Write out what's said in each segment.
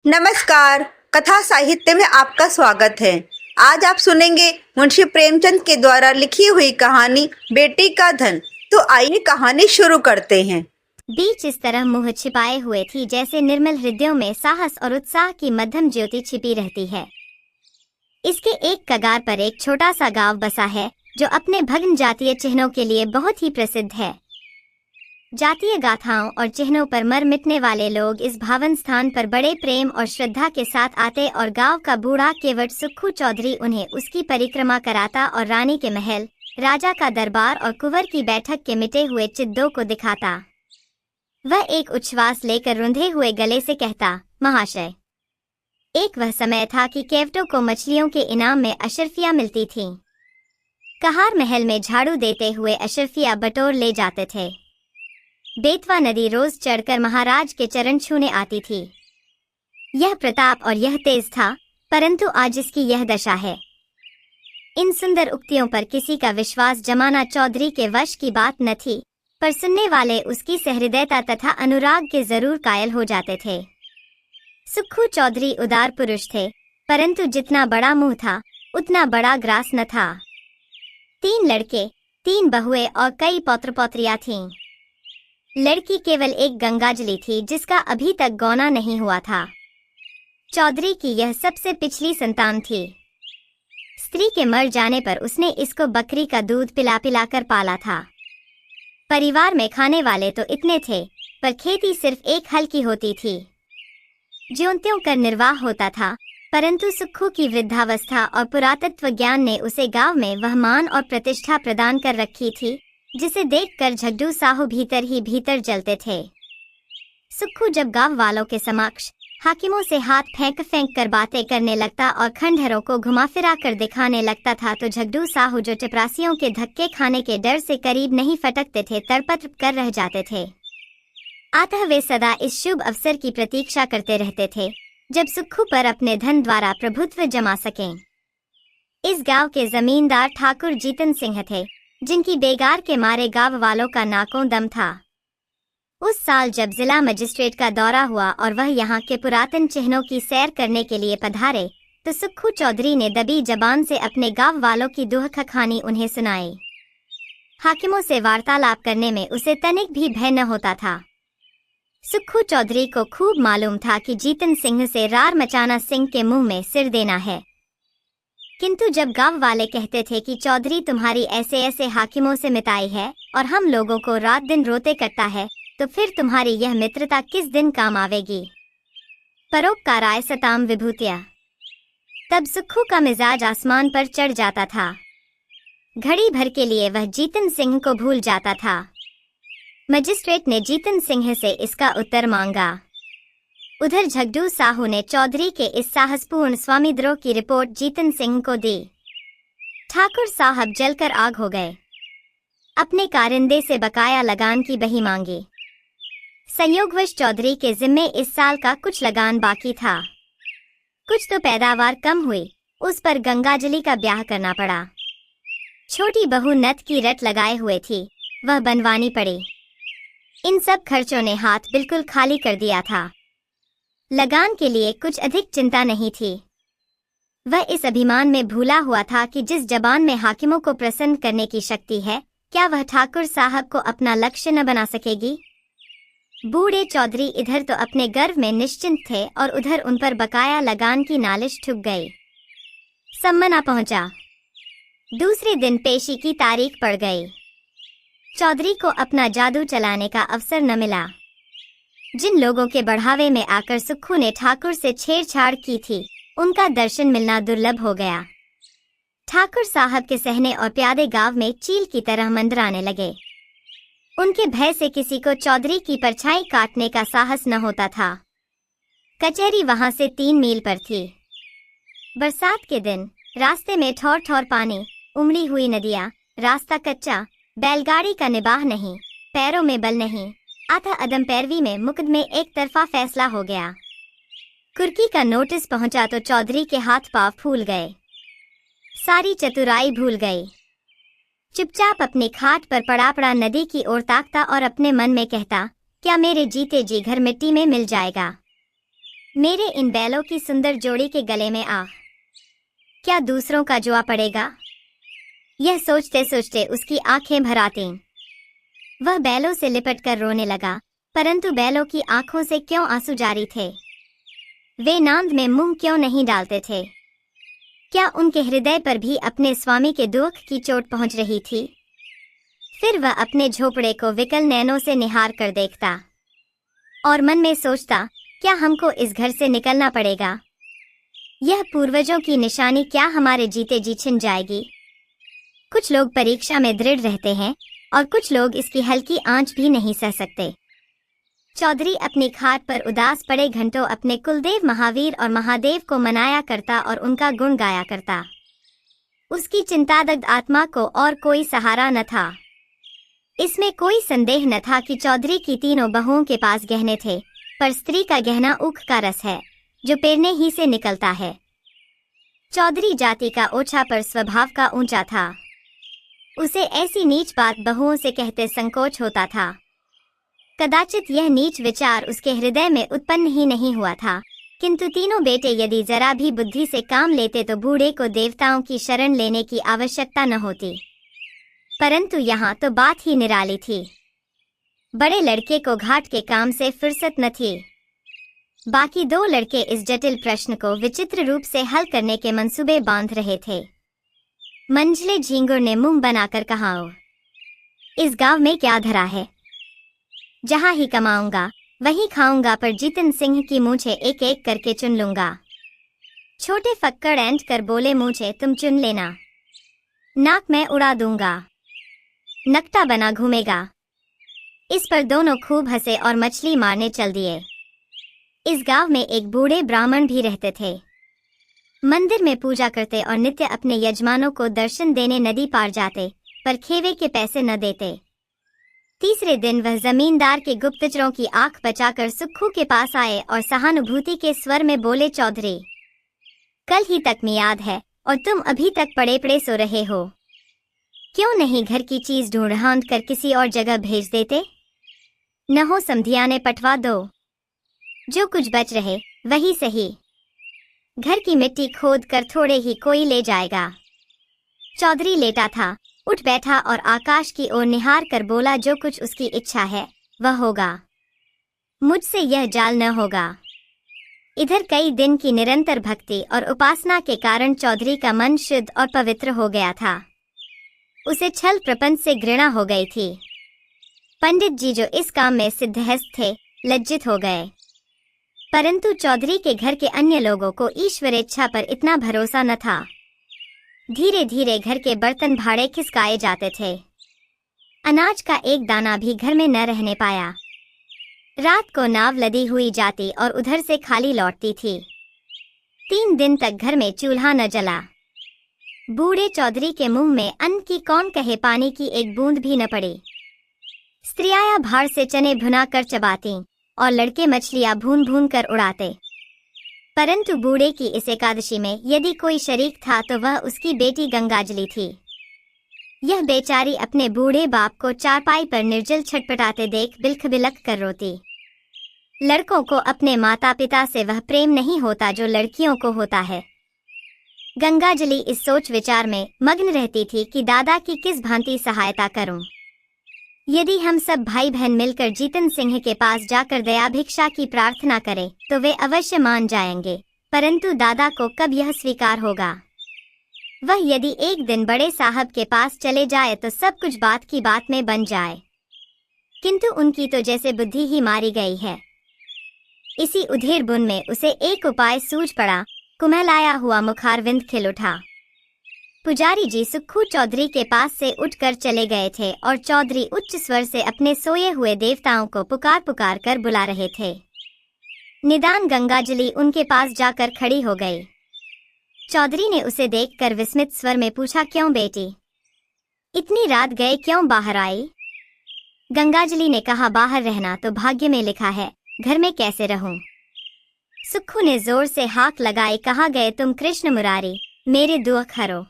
नमस्कार। कथा साहित्य में आपका स्वागत है। आज आप सुनेंगे मुंशी प्रेमचंद के द्वारा लिखी हुई कहानी बेटी का धन। तो आइए कहानी शुरू करते हैं। बीच इस तरह मुंह छिपाए हुए थी जैसे निर्मल हृदयों में साहस और उत्साह की मध्यम ज्योति छिपी रहती है। इसके एक कगार पर एक छोटा सा गांव बसा है जो अपने भग्न जातीय चिन्हों के लिए बहुत ही प्रसिद्ध है। जातीय गाथाओं और चिन्हों पर मर मिटने वाले लोग इस भावन स्थान पर बड़े प्रेम और श्रद्धा के साथ आते और गांव का बूढ़ा केवट सुक्खू चौधरी उन्हें उसकी परिक्रमा कराता और रानी के महल, राजा का दरबार और कुंवर की बैठक के मिटे हुए चिद्दों को दिखाता। वह एक उच्छ्वास लेकर रुंधे हुए गले से कहता, महाशय। एक वह समय था कि केवटों को मछलियों के इनाम में अशर्फियां मिलती थीं। कहार महल में झाड़ू देते हुए अशर्फियां बटोर ले जाते थे। बेतवा नदी रोज चढ़कर महाराज के चरण छूने आती थी। यह प्रताप और यह तेज था, परंतु आज इसकी यह दशा है। इन सुंदर उक्तियों पर किसी का विश्वास जमाना चौधरी के वश की बात न थी, पर सुनने वाले उसकी सहृदयता तथा अनुराग के जरूर कायल हो जाते थे। सुक्खू चौधरी उदार पुरुष थे, परंतु जितना बड़ा मुंह था उतना बड़ा ग्रास न था। 3 लड़के, 3 बहुएं और कई पौत्र पौत्रियां थीं। लड़की केवल एक गंगाजली थी जिसका अभी तक गौना नहीं हुआ था। चौधरी की यह सबसे पिछली संतान थी। स्त्री के मर जाने पर उसने इसको बकरी का दूध पिला पिला कर पाला था। परिवार में खाने वाले तो इतने थे, पर खेती सिर्फ एक हल की होती थी। ज्यों-त्यों कर निर्वाह होता था, परंतु सुक्खू की वृद्धावस्था और पुरातत्व ज्ञान ने उसे गांव में वह मान और प्रतिष्ठा प्रदान कर रखी थी जिसे देखकर झगड़ू साहू भीतर ही भीतर जलते थे। सुक्खू जब गांव वालों के समक्ष हाकिमों से हाथ फेंक फेंक कर बातें करने लगता और खंडहरों को घुमा फिरा कर दिखाने लगता था तो झगड़ू साहू जो चपरासियों के धक्के खाने के डर से करीब नहीं फटकते थे तरपत्र कर रह जाते थे। अतः वे सदा इस शुभ अवसर की प्रतीक्षा करते रहते थे जब सुक्खू पर अपने धन द्वारा प्रभुत्व जमा सकें। इस गांव के जमींदार ठाकुर जीतन सिंह थे, जिनकी बेगार के मारे गांव वालों का नाकों दम था। उस साल जब जिला मजिस्ट्रेट का दौरा हुआ और वह यहाँ के पुरातन चिन्हों की सैर करने के लिए पधारे तो सुक्खू चौधरी ने दबी जबान से अपने गांव वालों की दुह कहानी उन्हें सुनाई। हाकिमों से वार्तालाप करने में उसे तनिक भी भय न होता था। सुक्खू चौधरी को खूब मालूम था कि जीतन सिंह से रार मचाना सिंह के मुंह में सिर देना है, किंतु जब गांव वाले कहते थे कि चौधरी तुम्हारी ऐसे ऐसे हाकिमों से मिताई है और हम लोगों को रात दिन रोते करता है, तो फिर तुम्हारी यह मित्रता किस दिन काम आवेगी। परोपकाराय सताम विभूतिया। तब सुक्खू का मिजाज आसमान पर चढ़ जाता था। घड़ी भर के लिए वह जीतन सिंह को भूल जाता था। मजिस्ट्रेट ने जीतन सिंह से इसका उत्तर मांगा। उधर झगड़ू साहू ने चौधरी के इस साहसपूर्ण स्वामिद्रोह की रिपोर्ट जीतन सिंह को दी। ठाकुर साहब जलकर आग हो गए। अपने कारिंदे से बकाया लगान की बही मांगी। संयोगवश चौधरी के जिम्मे इस साल का कुछ लगान बाकी था। कुछ तो पैदावार कम हुई, उस पर गंगाजली का ब्याह करना पड़ा। छोटी बहू नथ की रट लगाए हुए थी, वह बनवानी पड़ी। इन सब खर्चों ने हाथ बिल्कुल खाली कर दिया था। लगान के लिए कुछ अधिक चिंता नहीं थी। वह इस अभिमान में भूला हुआ था कि जिस जबान में हाकिमों को प्रसन्न करने की शक्ति है, क्या वह ठाकुर साहब को अपना लक्ष्य न बना सकेगी। बूढ़े चौधरी इधर तो अपने गर्व में निश्चिंत थे और उधर उन पर बकाया लगान की नालिश ठुक गई। सम्मना पहुंचा। दूसरे दिन पेशी की तारीख पड़ गई। चौधरी को अपना जादू चलाने का अवसर न मिला। जिन लोगों के बढ़ावे में आकर सुक्खू ने ठाकुर से छेड़छाड़ की थी, उनका दर्शन मिलना दुर्लभ हो गया। ठाकुर साहब के सहने और प्यादे गांव में चील की तरह मंडराने लगे। उनके भय से किसी को चौधरी की परछाई काटने का साहस न होता था। कचहरी वहां से 3 मील पर थी। बरसात के दिन रास्ते में ठौर ठौर पानी, उमड़ी हुई नदियां, रास्ता कच्चा, बैलगाड़ी का निबाह नहीं, पैरों में बल नहीं। अतः अदम पैरवी में मुकदमे एक तरफा फैसला हो गया। कुर्की का नोटिस पहुंचा तो चौधरी के हाथ पांव फूल गए। सारी चतुराई भूल गई। चुपचाप अपनी खाट पर पड़ा पड़ा नदी की ओर ताकता और अपने मन में कहता, क्या मेरे जीते जी घर मिट्टी में मिल जाएगा। मेरे इन बैलों की सुंदर जोड़ी के गले में आ क्या दूसरों का जुआ पड़ेगा। यह सोचते सोचते उसकी आंखें भर आतीं। वह बैलों से लिपट कर रोने लगा, परंतु बैलों की आंखों से क्यों आंसू जारी थे। वे नांद में मुंह क्यों नहीं डालते थे। क्या उनके हृदय पर भी अपने स्वामी के दुख की चोट पहुंच रही थी। फिर वह अपने झोपड़े को विकल नैनों से निहार कर देखता और मन में सोचता, क्या हमको इस घर से निकलना पड़ेगा। यह पूर्वजों की निशानी क्या हमारे जीते जी छिन जाएगी। कुछ लोग परीक्षा में दृढ़ रहते हैं और कुछ लोग इसकी हल्की आंच भी नहीं सह सकते। चौधरी अपनी खाट पर उदास पड़े घंटों अपने कुलदेव महावीर और महादेव को मनाया करता और उनका गुण गाया करता। उसकी चिंतादग्ध आत्मा को और कोई सहारा न था। इसमें कोई संदेह न था कि चौधरी की तीनों बहुओं के पास गहने थे, पर स्त्री का गहना ऊख का रस है जो पेरने ही से निकलता है। चौधरी जाति का ओछा पर स्वभाव का ऊंचा था। उसे ऐसी नीच बात बहुओं से कहते संकोच होता था। कदाचित यह नीच विचार उसके हृदय में उत्पन्न ही नहीं हुआ था, किंतु तीनों बेटे यदि जरा भी बुद्धि से काम लेते तो बूढ़े को देवताओं की शरण लेने की आवश्यकता न होती। परंतु यहाँ तो बात ही निराली थी। बड़े लड़के को घाट के काम से फुर्सत न थी। बाकी दो लड़के इस जटिल प्रश्न को विचित्र रूप से हल करने के मंसूबे बांध रहे थे। मंझले झींगुर ने मुंह बनाकर कहा, इस गांव में क्या धरा है। जहां ही कमाऊंगा वहीं खाऊंगा, पर जीतन सिंह की मूछें एक एक करके चुन लूंगा। छोटे फक्कड़ ऐंठ कर बोले, मूछें तुम चुन लेना, नाक मैं उड़ा दूंगा, नकटा बना घूमेगा। इस पर दोनों खूब हंसे और मछली मारने चल दिए। इस गांव में एक बूढ़े ब्राह्मण भी रहते थे। मंदिर में पूजा करते और नित्य अपने यजमानों को दर्शन देने नदी पार जाते, पर खेवे के पैसे न देते। तीसरे दिन वह जमींदार के गुप्तचरों की आंख बचाकर सुक्खू के पास आए और सहानुभूति के स्वर में बोले, चौधरी कल ही तक मियाद है और तुम अभी तक पड़े पड़े सो रहे हो। क्यों नहीं घर की चीज ढूंढ ढांढ कर किसी और जगह भेज देते। न हो समधियाने पटवा दो, जो कुछ बच रहे वही सही। घर की मिट्टी खोद कर थोड़े ही कोई ले जाएगा। चौधरी लेटा था, उठ बैठा और आकाश की ओर निहार कर बोला, जो कुछ उसकी इच्छा है वह होगा, मुझसे यह जाल न होगा। इधर कई दिन की निरंतर भक्ति और उपासना के कारण चौधरी का मन शुद्ध और पवित्र हो गया था। उसे छल प्रपंच से घृणा हो गई थी। पंडित जी जो इस काम में सिद्धहस्त थे लज्जित हो गए, परंतु चौधरी के घर के अन्य लोगों को ईश्वरेच्छा पर इतना भरोसा न था। धीरे धीरे घर के बर्तन भाड़े खिसकाए जाते थे। अनाज का एक दाना भी घर में न रहने पाया। रात को नाव लदी हुई जाती और उधर से खाली लौटती थी। 3 दिन तक घर में चूल्हा न जला। बूढ़े चौधरी के मुंह में अन्न की कौन कहे, पानी की एक बूंद भी न पड़ी। स्त्रियां भार से चने भुना कर चबाती और लड़के मछलियां भून भून कर उड़ाते। परंतु बूढ़े की इस एकादशी में यदि कोई शरीक था तो वह उसकी बेटी गंगाजली थी। यह बेचारी अपने बूढ़े बाप को चारपाई पर निर्जल छटपटाते देख बिलख बिलख कर रोती। लड़कों को अपने माता पिता से वह प्रेम नहीं होता जो लड़कियों को होता है। गंगाजली इस सोच विचार में मग्न रहती थी कि दादा की किस भांति सहायता करूं। यदि हम सब भाई बहन मिलकर जीतन सिंह के पास जाकर दया भिक्षा की प्रार्थना करें तो वे अवश्य मान जाएंगे, परंतु दादा को कब यह स्वीकार होगा। वह यदि एक दिन बड़े साहब के पास चले जाए तो सब कुछ बात की बात में बन जाए, किंतु उनकी तो जैसे बुद्धि ही मारी गई है। इसी उधेड़ बुन में उसे एक उपाय सूझ पड़ा। कुमहलाया हुआ मुखारविंद खिल उठा। पुजारी जी सुक्खू चौधरी के पास से उठकर चले गए थे और चौधरी उच्च स्वर से अपने सोए हुए देवताओं को पुकार पुकार कर बुला रहे थे। निदान गंगाजली उनके पास जाकर खड़ी हो गई। चौधरी ने उसे देखकर विस्मित स्वर में पूछा, क्यों बेटी, इतनी रात गए क्यों बाहर आई। गंगाजली ने कहा, बाहर रहना तो भाग्य में लिखा है, घर में कैसे रहूं। सुक्खू ने जोर से हाक लगाई, कहा गए तुम कृष्ण मुरारी मेरे दुख हरो।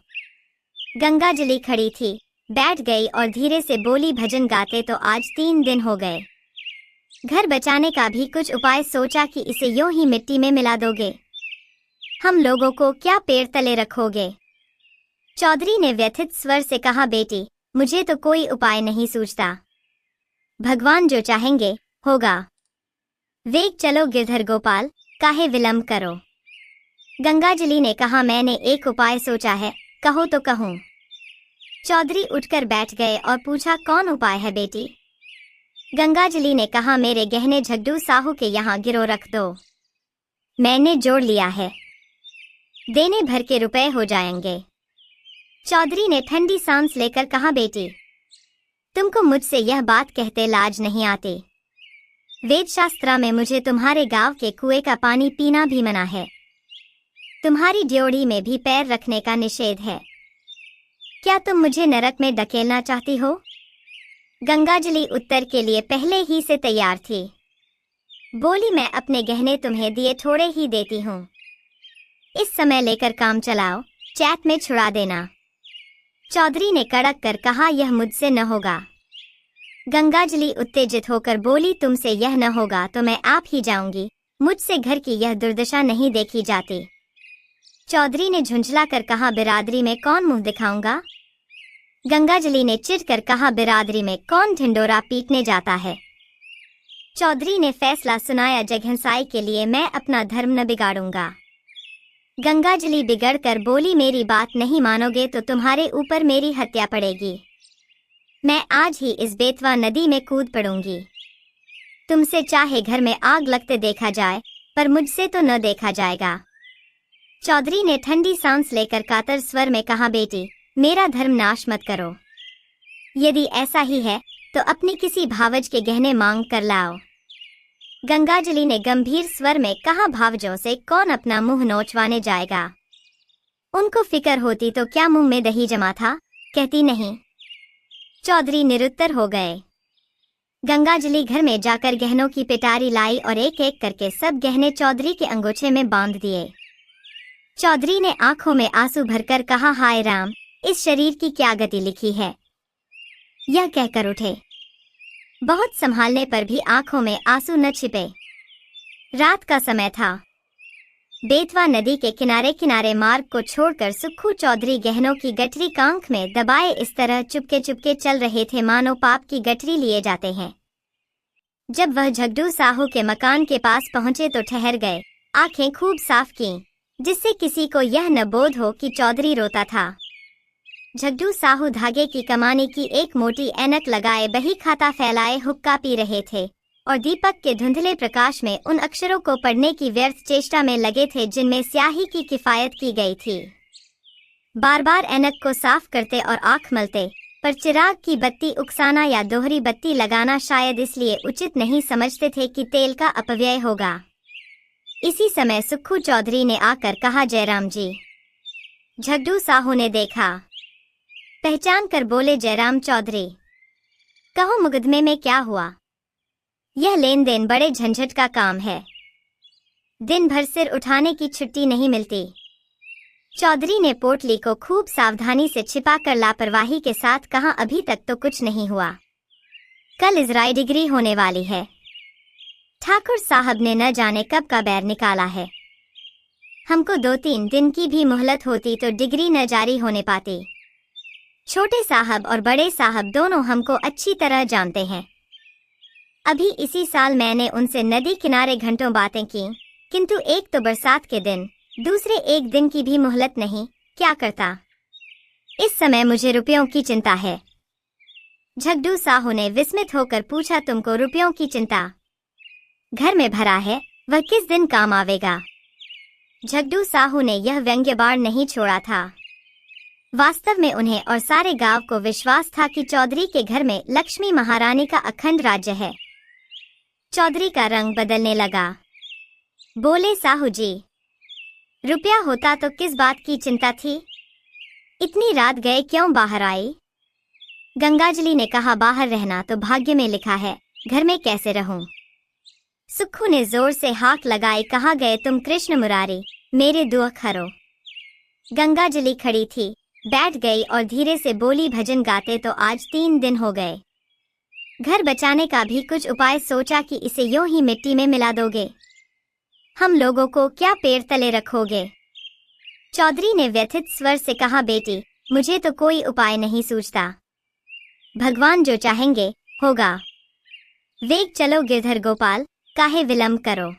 गंगाजली खड़ी थी, बैठ गई और धीरे से बोली, भजन गाते तो आज 3 दिन हो गए। घर बचाने का भी कुछ उपाय सोचा कि इसे यूं ही मिट्टी में मिला दोगे? हम लोगों को क्या पेड़ तले रखोगे? चौधरी ने व्यथित स्वर से कहा, बेटी, मुझे तो कोई उपाय नहीं सूझता। भगवान जो चाहेंगे होगा। वेग चलो गिरधर गोपाल, काहे विलंब करो। गंगाजली ने कहा, मैंने एक उपाय सोचा है, कहो तो कहूँ। चौधरी उठकर बैठ गए और पूछा, कौन उपाय है बेटी? गंगाजली ने कहा, मेरे गहने झग्गू साहू के यहाँ गिरो रख दो। मैंने जोड़ लिया है, देने भर के रुपए हो जाएंगे। चौधरी ने ठंडी सांस लेकर कहा, बेटी, तुमको मुझसे यह बात कहते लाज नहीं आती? वेदशास्त्र में मुझे तुम्हारे गांव के कुएं का पानी पीना भी मना है। तुम्हारी ड्योढ़ी में भी पैर रखने का निषेध है। क्या तुम मुझे नरक में धकेलना चाहती हो? गंगाजली उत्तर के लिए पहले ही से तैयार थी। बोली, मैं अपने गहने तुम्हें दिए थोड़े ही देती हूँ। इस समय लेकर काम चलाओ, चैत में छुड़ा देना। चौधरी ने कड़क कर कहा, यह मुझसे न होगा। गंगाजली उत्तेजित होकर बोली, तुमसे यह न होगा तो मैं आप ही जाऊंगी। मुझसे घर की यह दुर्दशा नहीं देखी जाती। चौधरी ने झुंझला कर कहा, बिरादरी में कौन मुंह दिखाऊंगा? गंगाजली ने चिढ़ कर कहा, बिरादरी में कौन ढिंडोरा पीटने जाता है? चौधरी ने फैसला सुनाया, जगहंसाई के लिए मैं अपना धर्म न बिगाड़ूंगा। गंगाजली बिगड़ कर बोली, मेरी बात नहीं मानोगे तो तुम्हारे ऊपर मेरी हत्या पड़ेगी। मैं आज ही इस बेतवा नदी में कूद पड़ूंगी। तुमसे चाहे घर में आग लगते देखा जाए, पर मुझसे तो न देखा जाएगा। चौधरी ने ठंडी सांस लेकर कातर स्वर में कहा, बेटी, मेरा धर्म नाश मत करो। यदि ऐसा ही है तो अपनी किसी भावज के गहने मांग कर लाओ। गंगाजली ने गंभीर स्वर में कहा, भावजों से कौन अपना मुंह नोचवाने जाएगा? उनको फिक्र होती तो क्या मुंह में दही जमा था, कहती नहीं। चौधरी निरुत्तर हो गए। गंगाजली घर में जाकर गहनों की पिटारी लाई और एक एक करके सब गहने चौधरी के अंगोछे में बांध दिए। चौधरी ने आंखों में आंसू भरकर कहा, हाय राम, इस शरीर की क्या गति लिखी है। यह कहकर उठे। बहुत संभालने पर भी आंखों में आंसू न छिपे। रात का समय था। बेतवा नदी के किनारे किनारे मार्ग को छोड़कर सुक्खू चौधरी गहनों की गठरी कांख में दबाए इस तरह चुपके चुपके चल रहे थे मानो पाप की गठरी लिए जाते हैं। जब वह झग्गू साहू के मकान के पास पहुंचे तो ठहर गए, आंखें खूब साफ की, जिससे किसी को यह न बोध हो कि चौधरी रोता था। झग्गू साहू धागे की कमानी की एक मोटी ऐनक लगाए बही खाता फैलाए हुक्का पी रहे थे और दीपक के धुंधले प्रकाश में उन अक्षरों को पढ़ने की व्यर्थ चेष्टा में लगे थे जिनमें स्याही की किफायत की गई थी। बार बार ऐनक को साफ करते और आंख मलते, पर चिराग की बत्ती उकसाना या दोहरी बत्ती लगाना शायद इसलिए उचित नहीं समझते थे कि तेल का अपव्यय होगा। इसी समय सुक्खू चौधरी ने आकर कहा, जयराम जी। झग्गू साहू ने देखा, पहचान कर बोले, जयराम चौधरी। कहो, मुकदमे में क्या हुआ? यह लेन देन बड़े झंझट का काम है। दिन भर सिर उठाने की छुट्टी नहीं मिलती। चौधरी ने पोटली को खूब सावधानी से छिपाकर लापरवाही के साथ कहा, अभी तक तो कुछ नहीं हुआ। कल इजराई डिग्री होने वाली है। ठाकुर साहब ने न जाने कब का बैर निकाला है। हमको 2-3 दिन की भी मोहलत होती तो डिग्री न जारी होने पाती। छोटे साहब और बड़े साहब दोनों हमको अच्छी तरह जानते हैं। अभी इसी साल मैंने उनसे नदी किनारे घंटों बातें की, किंतु एक तो बरसात के दिन, दूसरे एक दिन की भी मोहलत नहीं, क्या करता। इस समय मुझे रुपयों की चिंता है। झग्गू साहू ने विस्मित होकर पूछा, तुमको रुपयों की चिंता? घर में भरा है, वह किस दिन काम आवेगा? झग्गू साहू ने यह व्यंग्यबाण नहीं छोड़ा था। वास्तव में उन्हें और सारे गांव को विश्वास था कि चौधरी के घर में लक्ष्मी महारानी का अखंड राज्य है। चौधरी का रंग बदलने लगा। बोले, साहू जी, रुपया होता तो किस बात की चिंता थी? इतनी रात गए क्यों बाहर आई? गंगाजली ने कहा, बाहर रहना तो भाग्य में लिखा है, घर में कैसे रहूं? सुक्खू ने जोर से हाक लगाई, कहा गए तुम कृष्ण मुरारी, मेरे दुख हरो। गंगाजली खड़ी थी, बैठ गई और धीरे से बोली, भजन गाते तो आज 3 दिन हो गए। घर बचाने का भी कुछ उपाय सोचा कि इसे यूं ही मिट्टी में मिला दोगे? हम लोगों को क्या पेड़ तले रखोगे? चौधरी ने व्यथित स्वर से कहा, बेटी मुझे तो कोई उपाय नहीं सूझता। भगवान जो चाहेंगे होगा। वेग चलो गिरधर गोपाल, काहे विलंब करो।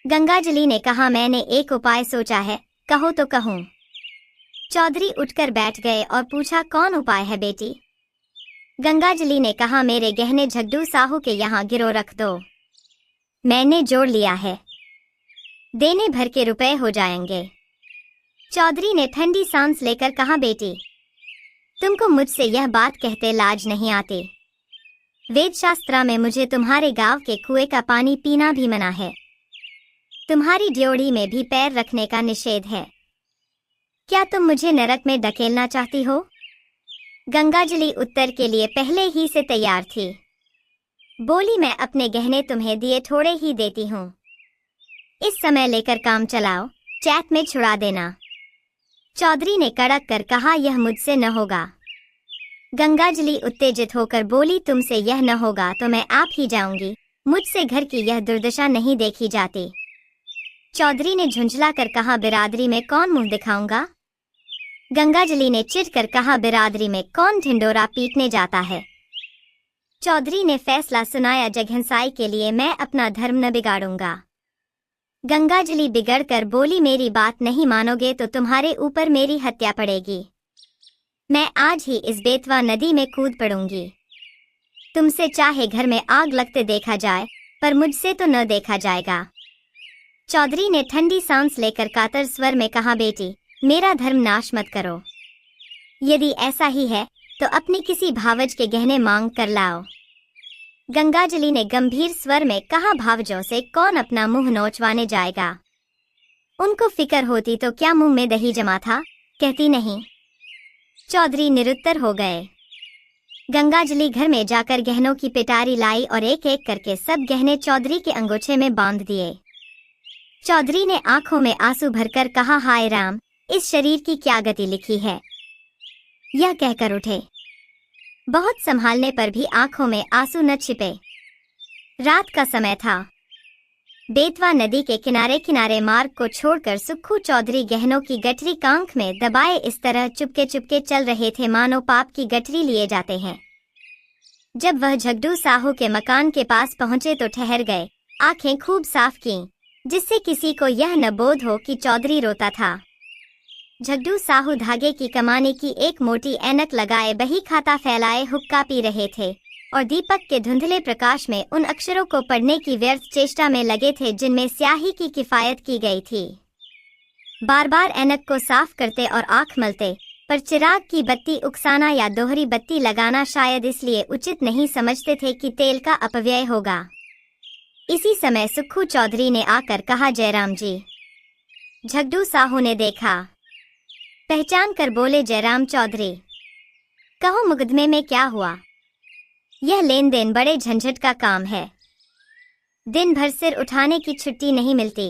गंगाजली ने कहा, मैंने एक उपाय सोचा है, कहो तो कहूँ। चौधरी उठकर बैठ गए और पूछा, कौन उपाय है बेटी? गंगाजली ने कहा, मेरे गहने झगड़ू साहू के यहाँ गिरो रख दो। मैंने जोड़ लिया है, देने भर के रुपए हो जाएंगे। चौधरी ने ठंडी सांस लेकर कहा, बेटी तुमको मुझसे यह बात कहते लाज नहीं आती? वेदशास्त्र में मुझे तुम्हारे गांव के कुएं का पानी पीना भी मना है। तुम्हारी ड्योढ़ी में भी पैर रखने का निषेध है। क्या तुम मुझे नरक में धकेलना चाहती हो? गंगाजली उत्तर के लिए पहले ही से तैयार थी। बोली, मैं अपने गहने तुम्हें दिए थोड़े ही देती हूँ। इस समय लेकर काम चलाओ, चैत में छुड़ा देना। चौधरी ने कड़क कर कहा, यह मुझसे न होगा। गंगाजली उत्तेजित होकर बोली, तुमसे यह न होगा तो मैं आप ही जाऊंगी। मुझसे घर की यह दुर्दशा नहीं देखी जाती। चौधरी ने झुंझला कर कहा, बिरादरी में कौन मुंह दिखाऊंगा? गंगाजली ने चिढ़ कर कहा, बिरादरी में कौन ढिंडोरा पीटने जाता है? चौधरी ने फैसला सुनाया, जगहंसाई के लिए मैं अपना धर्म न बिगाड़ूंगा। गंगाजली बिगड़ कर बोली, मेरी बात नहीं मानोगे तो तुम्हारे ऊपर मेरी हत्या पड़ेगी। मैं आज ही इस बेतवा नदी में कूद पड़ूंगी। तुमसे चाहे घर में आग लगते देखा जाए, पर मुझसे तो न देखा जाएगा। चौधरी ने ठंडी सांस लेकर कातर स्वर में कहा, बेटी मेरा धर्म नाश मत करो। यदि ऐसा ही है तो अपनी किसी भावज के गहने मांग कर लाओ। गंगाजली ने गंभीर स्वर में कहा, भावजों से कौन अपना मुंह नोचवाने जाएगा? उनको फिक्र होती तो क्या मुंह में दही जमा था, कहती नहीं। चौधरी निरुत्तर हो गए। गंगाजली घर में जाकर गहनों की पिटारी लाई और एक एक करके सब गहने चौधरी के अंगोछे में बांध दिए। चौधरी ने आंखों में आंसू भरकर कहा, हाय राम, इस शरीर की क्या गति लिखी है। यह कहकर उठे। बहुत संभालने पर भी आंखों में आंसू न छिपे। रात का समय था। बेतवा नदी के किनारे किनारे मार्ग को छोड़कर सुक्खू चौधरी गहनों की गठरी कांख में दबाए इस तरह चुपके चुपके चल रहे थे मानो पाप की गठरी लिए जाते हैं। जब वह झगड़ू साहू के मकान के पास पहुंचे तो ठहर गए, आंखें खूब साफ कीं, जिससे किसी को यह न बोध हो कि चौधरी रोता था। झगड़ू साहू धागे की कमाने की एक मोटी ऐनक लगाए बही खाता फैलाए हुक्का पी रहे थे और दीपक के धुंधले प्रकाश में उन अक्षरों को पढ़ने की व्यर्थ चेष्टा में लगे थे जिनमें स्याही की किफायत की गई थी। बार बार ऐनक को साफ करते और आंख मलते, पर चिराग की बत्ती उकसाना या दोहरी बत्ती लगाना शायद इसलिए उचित नहीं समझते थे कि तेल का अपव्यय होगा। इसी समय सुक्खू चौधरी ने आकर कहा, जयराम जी। झगड़ू साहू ने देखा, पहचान कर बोले, जयराम चौधरी। कहो मुकदमे में क्या हुआ? यह लेन देन बड़े झंझट का काम है। दिन भर सिर उठाने की छुट्टी नहीं मिलती।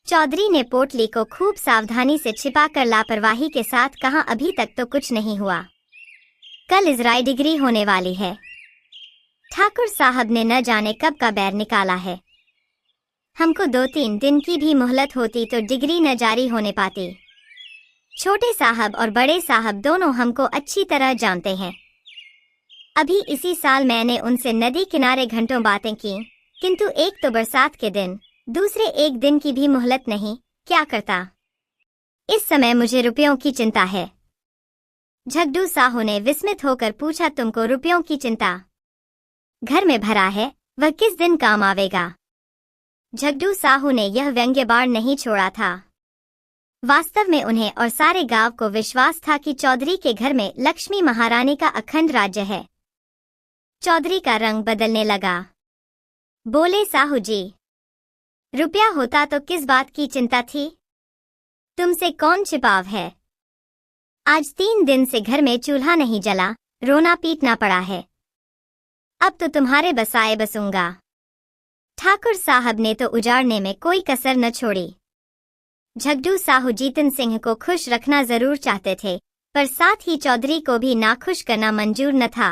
चौधरी ने पोटली को खूब सावधानी से छिपाकर लापरवाही के साथ कहा, अभी तक तो कुछ नहीं हुआ। कल इजराई डिग्री होने वाली है। ठाकुर साहब ने न जाने कब का बैर निकाला है। हमको 2-3 दिन की भी मोहलत होती तो डिग्री न जारी होने पाती। छोटे साहब और बड़े साहब दोनों हमको अच्छी तरह जानते हैं। अभी इसी साल मैंने उनसे नदी किनारे घंटों बातें की, किंतु एक तो बरसात के दिन, दूसरे एक दिन की भी मोहलत नहीं, क्या करता। इस समय मुझे रुपयों की चिंता है। झगड़ू साहू ने विस्मित होकर पूछा, तुमको रुपयों की चिंता? घर में भरा है, वह किस दिन काम आवेगा? झगड़ू साहू ने यह व्यंग्य बाण नहीं छोड़ा था। वास्तव में उन्हें और सारे गांव को विश्वास था कि चौधरी के घर में लक्ष्मी महारानी का अखंड राज्य है। चौधरी का रंग बदलने लगा। बोले, साहू जी, रुपया होता तो किस बात की चिंता थी? तुमसे कौन छिपाव है? आज 3 दिन से घर में चूल्हा नहीं जला, रोना पीटना पड़ा है। अब तो तुम्हारे बसाए बसूंगा। ठाकुर साहब ने तो उजाड़ने में कोई कसर न छोड़ी। झगड़ू साहू जीतन सिंह को खुश रखना जरूर चाहते थे, पर साथ ही चौधरी को भी नाखुश करना मंजूर न था।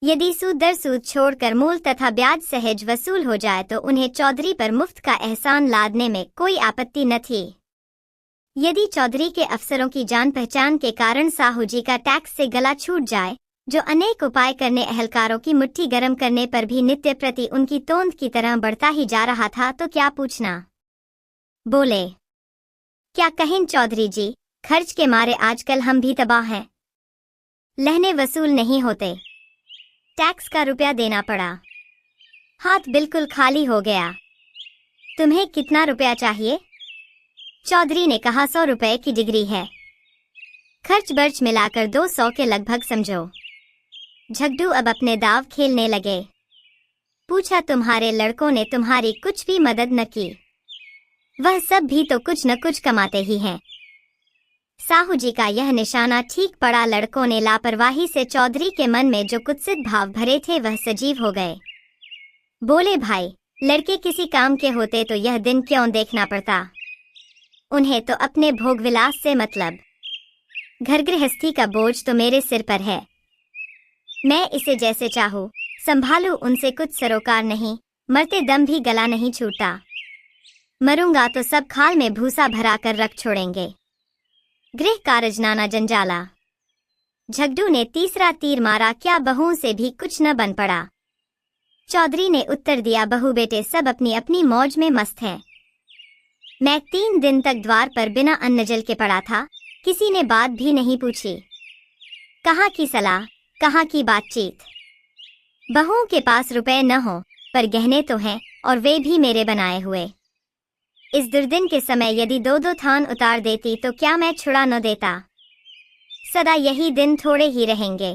यदि सूद दर सूद छोड़कर मूल तथा ब्याज सहज वसूल हो जाए तो उन्हें चौधरी पर मुफ्त का एहसान लादने में कोई आपत्ति न थी। यदि चौधरी के अफसरों की जान पहचान के कारण साहू जी का टैक्स से गला छूट जाए, जो अनेक उपाय करने अहलकारों की मुट्ठी गर्म करने पर भी नित्य प्रति उनकी तोंद की तरह बढ़ता ही जा रहा था, तो क्या पूछना। बोले, क्या कहें चौधरी जी, खर्च के मारे आजकल हम भी तबाह हैं। लहने वसूल नहीं होते, टैक्स का रुपया देना पड़ा, हाथ बिल्कुल खाली हो गया। तुम्हें कितना रुपया चाहिए? चौधरी ने कहा 100 रुपए की डिग्री है, खर्च बर्च मिलाकर 200 के लगभग समझो। झगड़ू अब अपने दाव खेलने लगे। पूछा, तुम्हारे लड़कों ने तुम्हारी कुछ भी मदद न की? वह सब भी तो कुछ न कुछ कमाते ही हैं। साहू जी का यह निशाना ठीक पड़ा। लड़कों ने लापरवाही से चौधरी के मन में जो कुत्सित भाव भरे थे वह सजीव हो गए। बोले, भाई, लड़के किसी काम के होते तो यह दिन क्यों देखना पड़ता? उन्हें तो अपने भोग विलास से मतलब, घर गृहस्थी का बोझ तो मेरे सिर पर है। मैं इसे जैसे चाहूं संभालूं, उनसे कुछ सरोकार नहीं, मरते दम भी गला नहीं छूटा। मरूंगा तो सब खाल में भूसा भरा कर रख छोड़ेंगे। गृह कारज नाना जंजाला। झगड़ू ने तीसरा तीर मारा, क्या बहुओं से भी कुछ न बन पड़ा? चौधरी ने उत्तर दिया, बहू बेटे सब अपनी अपनी मौज में मस्त हैं। मैं 3 दिन तक द्वार पर बिना अन्न जल के पड़ा था, किसी ने बात भी नहीं पूछी। कहाँ की सलाह, कहाँ की बातचीत। बहुओं के पास रुपए न हो पर गहने तो हैं, और वे भी मेरे बनाए हुए। इस दुर्दिन के समय यदि 2-2 थान उतार देती तो क्या मैं छुड़ा न देता? सदा यही दिन थोड़े ही रहेंगे।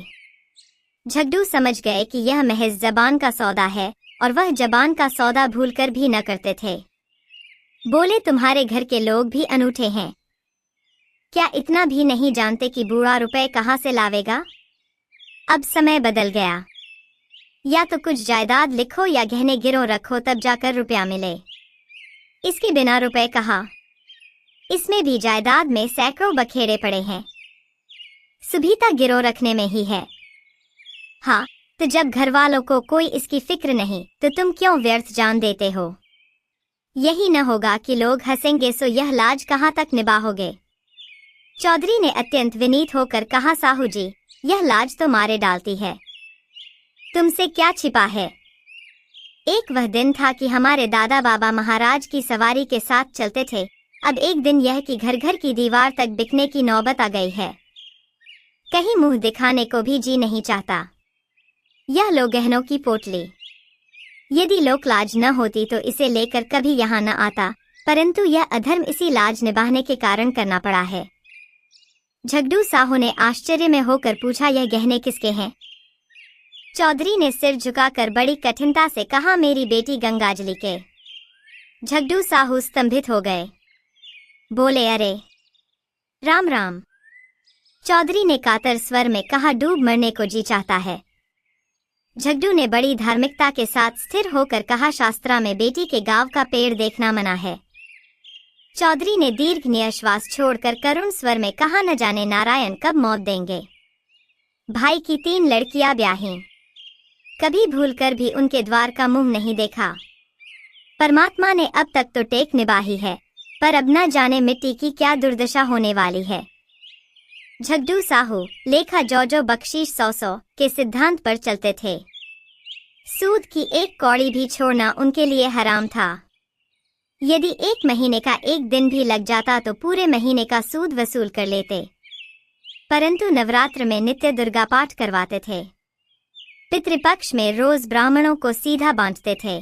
झगड़ू समझ गए कि यह महज जबान का सौदा है, और वह जबान का सौदा भूलकर भी न करते थे। बोले, तुम्हारे घर के लोग भी अनूठे हैं। क्या इतना भी नहीं जानते कि बूढ़ा रुपए कहाँ से लावेगा? अब समय बदल गया, या तो कुछ जायदाद लिखो या गहने गिरों रखो, तब जाकर रुपया मिले। इसके बिना रुपए कहाँ? इसमें भी जायदाद में सैकड़ों बखेड़े पड़े हैं, सुभीता गिरों रखने में ही है। हाँ, तो जब घर वालों को कोई इसकी फिक्र नहीं तो तुम क्यों व्यर्थ जान देते हो? यही न होगा कि लोग हंसेंगे, सो यह लाज कहाँ तक निभाओगे? चौधरी ने अत्यंत विनीत होकर कहा, साहू जी, यह लाज तो मारे डालती है, तुमसे क्या छिपा है? एक वह दिन था कि हमारे दादा बाबा महाराज की सवारी के साथ चलते थे। अब एक दिन यह कि घर घर की दीवार तक बिकने की नौबत आ गई है। कहीं मुंह दिखाने को भी जी नहीं चाहता। यह लो गहनों की पोटली। यदि लोक लाज न होती तो इसे लेकर कभी यहाँ न आता, परंतु यह अधर्म इसी लाज निभाने के कारण करना पड़ा है। झगड़ू साहू ने आश्चर्य में होकर पूछा, यह गहने किसके हैं? चौधरी ने सिर झुकाकर बड़ी कठिनता से कहा, मेरी बेटी गंगाजली के। झगड़ू साहू स्तंभित हो गए। बोले, अरे राम राम। चौधरी ने कातर स्वर में कहा, डूब मरने को जी चाहता है। झगड़ू ने बड़ी धार्मिकता के साथ स्थिर होकर कहा, शास्त्रा में बेटी के गांव का पेड़ देखना मना है। चौधरी ने दीर्घ निश्वास छोड़कर करुण स्वर में कहा, न जाने नारायण कब मौत देंगे। भाई की 3 लड़कियां ब्याही, कभी भूलकर भी उनके द्वार का मुंह नहीं देखा। परमात्मा ने अब तक तो टेक निभाई है, पर अब न जाने मिट्टी की क्या दुर्दशा होने वाली है। झगड़ू साहू लेखा जो बख्शीश 100 के सिद्धांत पर चलते थे। सूद की एक कौड़ी भी छोड़ना उनके लिए हराम था। यदि 1 महीने का 1 दिन भी लग जाता तो पूरे महीने का सूद वसूल कर लेते। परंतु नवरात्र में नित्य दुर्गा पाठ करवाते थे। पितृपक्ष में रोज ब्राह्मणों को सीधा बांटते थे।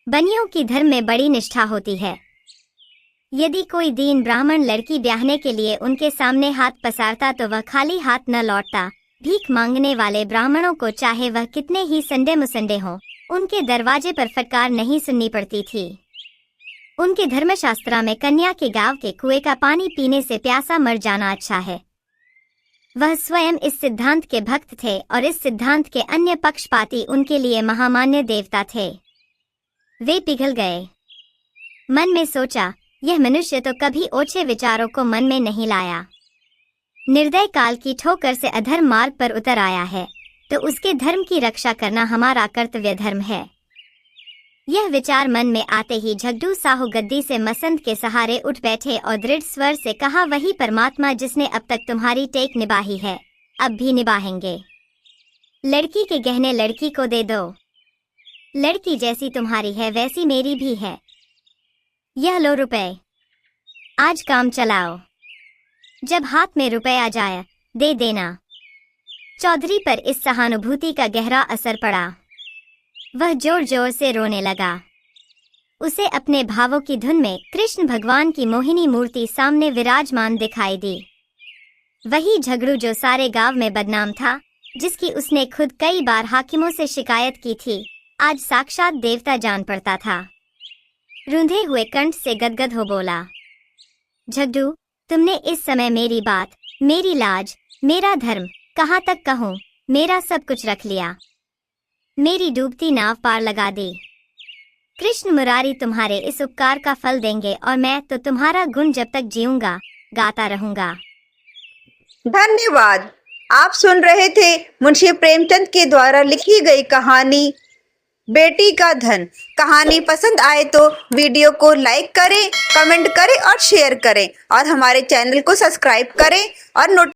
बनियों की धर्म में बड़ी निष्ठा होती है। यदि कोई दीन ब्राह्मण लड़की ब्याहने के लिए उनके सामने हाथ पसारता तो वह खाली हाथ न लौटता। भीख मांगने वाले ब्राह्मणों को चाहे वह कितने ही संडे मुसंडे हों, उनके दरवाजे पर फटकार नहीं सुननी पड़ती थी। उनके धर्मशास्त्र में कन्या के गांव के कुएं का पानी पीने से प्यासा मर जाना अच्छा है। वह स्वयं इस सिद्धांत के भक्त थे और इस सिद्धांत के अन्य पक्षपाती उनके लिए महामान्य देवता थे। वे पिघल गए। मन में सोचा, यह मनुष्य तो कभी ओछे विचारों को मन में नहीं लाया। निर्दय काल की ठोकर से अधर्म मार्ग पर उतर आया है। तो उसके धर्म की रक्षा करना हमारा कर्तव्य धर्म है। यह विचार मन में आते ही झगड़ू साहू गद्दी से मसंद के सहारे उठ बैठे और दृढ़ स्वर से कहा, वही परमात्मा जिसने अब तक तुम्हारी टेक निभाई है, अब भी निभाएंगे। लड़की के गहने लड़की को दे दो। लड़की जैसी तुम्हारी है वैसी मेरी भी है। यह लो रुपए, आज काम चलाओ। जब हाथ में रुपए आ जाए दे देना। चौधरी पर इस सहानुभूति का गहरा असर पड़ा। वह जोर जोर से रोने लगा। उसे अपने भावों की धुन में कृष्ण भगवान की मोहिनी मूर्ति सामने विराजमान दिखाई दी। वही झगड़ू जो सारे गांव में बदनाम था, जिसकी उसने खुद कई बार हाकिमों से शिकायत की थी, आज साक्षात देवता जान पड़ता था। रूंधे हुए कंठ से गदगद हो बोला, झगड़ू, तुमने इस समय मेरी बात, मेरी लाज, मेरा धर्म, कहाँ तक कहूँ, मेरा सब कुछ रख लिया। मेरी डूबती नाव पार लगा दी। कृष्ण मुरारी तुम्हारे इस उपकार का फल देंगे और मैं तो तुम्हारा गुण जब तक जीऊंगा गाता रहूंगा। धन्यवाद। आप सुन रहे थे मुंशी प्रेमचंद के द्वारा लिखी गई कहानी बेटी का धन। कहानी पसंद आए तो वीडियो को लाइक करें, कमेंट करें और शेयर करें और हमारे चैनल को सब्सक्राइब करें और